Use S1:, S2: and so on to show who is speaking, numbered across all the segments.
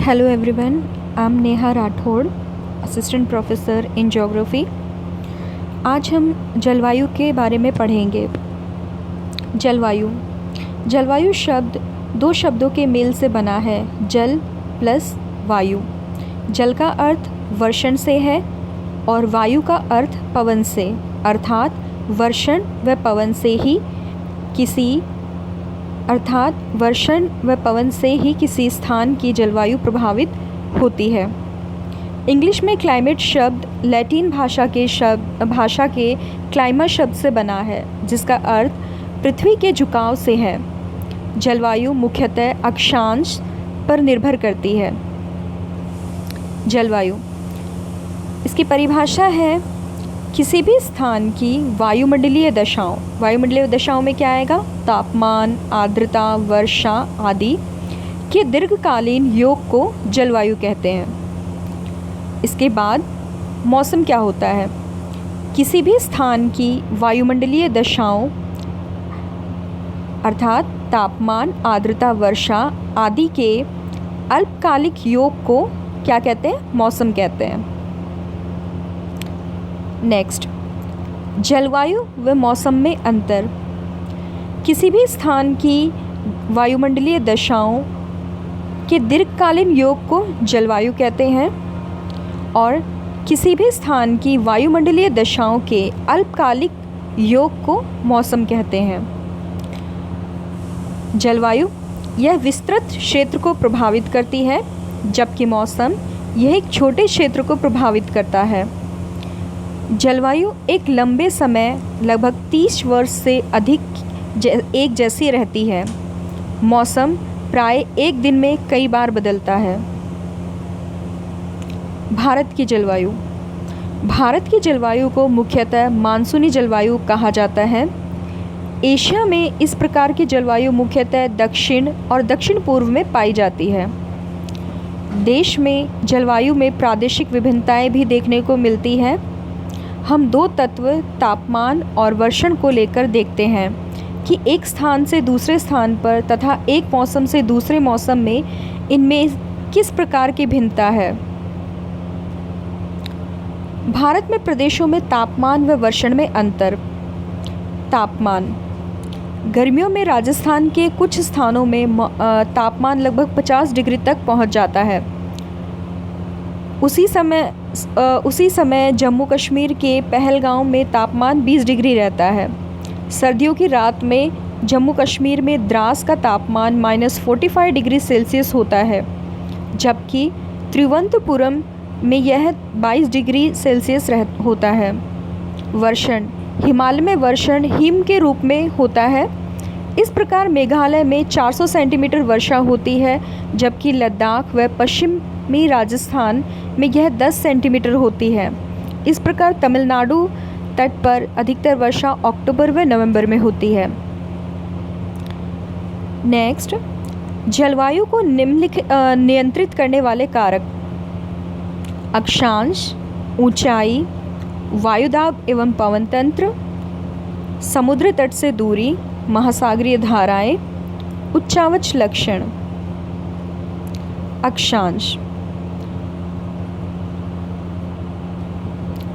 S1: Hello everyone, I'm Neha Rathod, assistant professor in geography. आज हम जलवायु के बारे में पढ़ेंगे। जलवायु शब्द दो शब्दों के मेल से बना है, जल प्लस वायु। जल का अर्थ वर्षण से है और वायु का अर्थ पवन से, अर्थात वर्षण व पवन से ही किसी स्थान की जलवायु प्रभावित होती है। इंग्लिश में क्लाइमेट शब्द लैटिन भाषा के क्लाइमा शब्द से बना है, जिसका अर्थ पृथ्वी के झुकाव से है। जलवायु मुख्यतः अक्षांश पर निर्भर करती है। जलवायु, इसकी परिभाषा है किसी भी स्थान की वायुमंडलीय दशाओं में क्या आएगा? तापमान, आर्द्रता, वर्षा आदि के दीर्घकालीन योग को जलवायु कहते हैं। इसके बाद मौसम क्या होता है? किसी भी स्थान की वायुमंडलीय दशाओं अर्थात तापमान, आर्द्रता, वर्षा आदि के अल्पकालिक योग को क्या कहते हैं? मौसम कहते हैं। नेक्स्ट, जलवायु व मौसम में अंतर। किसी भी स्थान की वायुमंडलीय दशाओं के दीर्घकालीन योग को जलवायु कहते हैं और किसी भी स्थान की वायुमंडलीय दशाओं के अल्पकालिक योग को मौसम कहते हैं। जलवायु यह विस्तृत क्षेत्र को प्रभावित करती है, जबकि मौसम यह एक छोटे क्षेत्र को प्रभावित करता है। जलवायु एक लंबे समय लगभग 30 वर्ष से अधिक एक जैसी रहती है। मौसम प्राय एक दिन में कई बार बदलता है। भारत की जलवायु को मुख्यतः मानसूनी जलवायु कहा जाता है। एशिया में इस प्रकार की जलवायु मुख्यतः दक्षिण और दक्षिण पूर्व में पाई जाती है। देश में जलवायु में प्रादेशिक विभिन्नताएं भी देखने को मिलती हैं। हम दो तत्व तापमान और वर्षण को लेकर देखते हैं कि एक स्थान से दूसरे स्थान पर तथा एक मौसम से दूसरे मौसम में इनमें किस प्रकार की भिन्नता है। भारत में प्रदेशों में तापमान व वर्षण में अंतर। तापमान, गर्मियों में राजस्थान के कुछ स्थानों में तापमान लगभग 50 डिग्री तक पहुंच जाता है। उसी समय जम्मू कश्मीर के पहलगांव में तापमान 20 डिग्री रहता है। सर्दियों की रात में जम्मू कश्मीर में द्रास का तापमान -45 डिग्री सेल्सियस होता है, जबकि तिरुवनंतपुरम में यह 22 डिग्री सेल्सियस होता है। वर्षण, हिमालय में वर्षण हिम के रूप में होता है। इस प्रकार मेघालय में 400 सेंटीमीटर वर्षा होती है, जबकि लद्दाख व पश्चिमी राजस्थान में यह 10 सेंटीमीटर होती है। इस प्रकार तमिलनाडु तट पर अधिकतर वर्षा अक्टूबर व नवंबर में होती है। नेक्स्ट, जलवायु को नियंत्रित करने वाले कारक। अक्षांश, ऊंचाई, वायुदाब एवं पवन तंत्र, समुद्र तट से दूरी, महासागरीय धाराएं, उच्चावच लक्षण।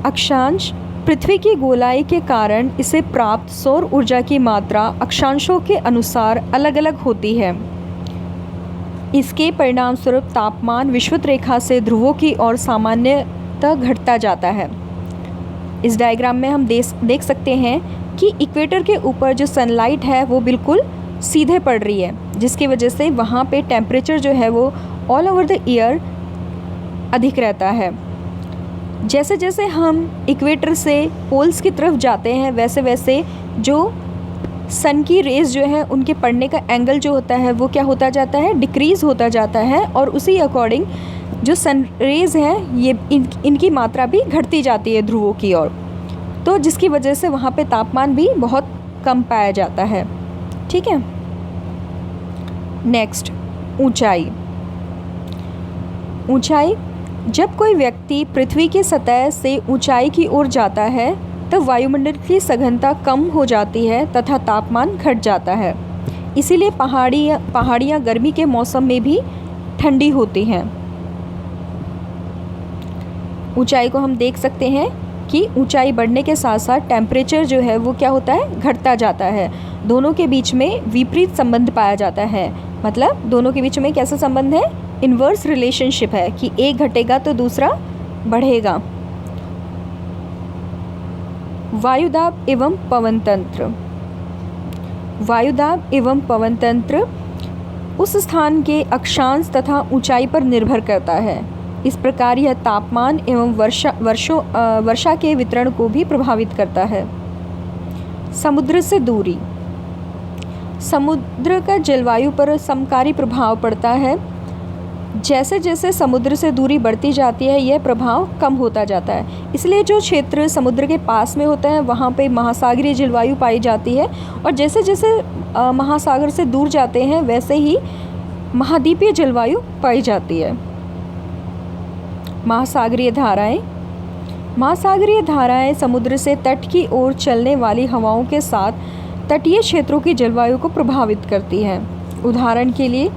S1: अक्षांश पृथ्वी की गोलाई के कारण इसे प्राप्त सौर ऊर्जा की मात्रा अक्षांशों के अनुसार अलग अलग होती है। इसके परिणाम स्वरूप तापमान विषुवत रेखा से ध्रुवों की ओर सामान्यतः घटता जाता है। इस डायग्राम में हम देख सकते हैं कि इक्वेटर के ऊपर जो सनलाइट है वो बिल्कुल सीधे पड़ रही है, जिसकी वजह से वहाँ पे टेम्परेचर जो है वो ऑल ओवर द ईयर अधिक रहता है। जैसे जैसे हम इक्वेटर से पोल्स की तरफ जाते हैं, वैसे वैसे जो सन की रेज़ जो है उनके पड़ने का एंगल जो होता है वो क्या होता जाता है? डिक्रीज़ होता जाता है, और उसी अकॉर्डिंग जो सन रेज़ हैं ये इनकी मात्रा भी घटती जाती है ध्रुवों की ओर, तो जिसकी वजह से वहाँ पे तापमान भी बहुत कम पाया जाता है। ठीक है। नेक्स्ट, ऊंचाई। जब कोई व्यक्ति पृथ्वी की सतह से ऊंचाई की ओर जाता है तब वायुमंडल की सघनता कम हो जाती है तथा तापमान घट जाता है। इसीलिए पहाड़ियाँ गर्मी के मौसम में भी ठंडी होती हैं। ऊंचाई को हम देख सकते हैं कि ऊंचाई बढ़ने के साथ साथ टेम्परेचर जो है वो क्या होता है, घटता जाता है। दोनों के बीच में विपरीत संबंध पाया जाता है, मतलब दोनों के बीच में कैसा संबंध है, इन्वर्स रिलेशनशिप है कि एक घटेगा तो दूसरा बढ़ेगा। वायुदाब एवं पवन तंत्र। वायुदाब एवं पवन तंत्र उस स्थान के अक्षांश तथा ऊंचाई पर निर्भर करता है। इस प्रकार यह तापमान एवं वर्षा के वितरण को भी प्रभावित करता है। समुद्र से दूरी। समुद्र का जलवायु पर समकारी प्रभाव पड़ता है। जैसे जैसे समुद्र से दूरी बढ़ती जाती है यह प्रभाव कम होता जाता है। इसलिए जो क्षेत्र समुद्र के पास में होता है वहाँ पे महासागरीय जलवायु पाई जाती है, और जैसे जैसे महासागर से दूर जाते हैं वैसे ही महाद्वीपीय जलवायु पाई जाती है। महासागरीय धाराएं। महासागरीय धाराएं समुद्र से तट की ओर चलने वाली हवाओं के साथ तटीय क्षेत्रों की जलवायु को प्रभावित करती हैं। उदाहरण के लिए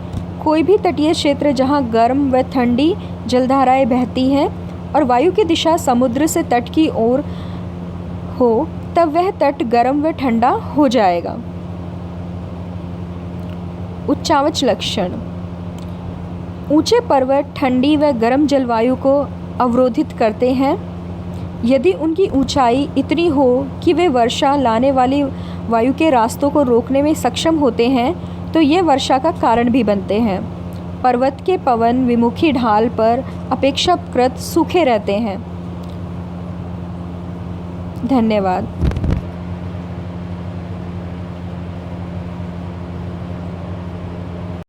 S1: कोई भी तटीय क्षेत्र जहां गर्म व ठंडी जलधाराएं बहती हैं और वायु की दिशा समुद्र से तट की ओर हो, तब वह तट गर्म व ठंडा हो जाएगा। उच्चावच लक्षण। ऊंचे पर्वत ठंडी व गर्म जलवायु को अवरोधित करते हैं। यदि उनकी ऊंचाई इतनी हो कि वे वर्षा लाने वाली वायु के रास्तों को रोकने में सक्षम होते हैं तो ये वर्षा का कारण भी बनते हैं। पर्वत के पवन विमुखी ढाल पर अपेक्षाकृत सूखे रहते हैं। धन्यवाद।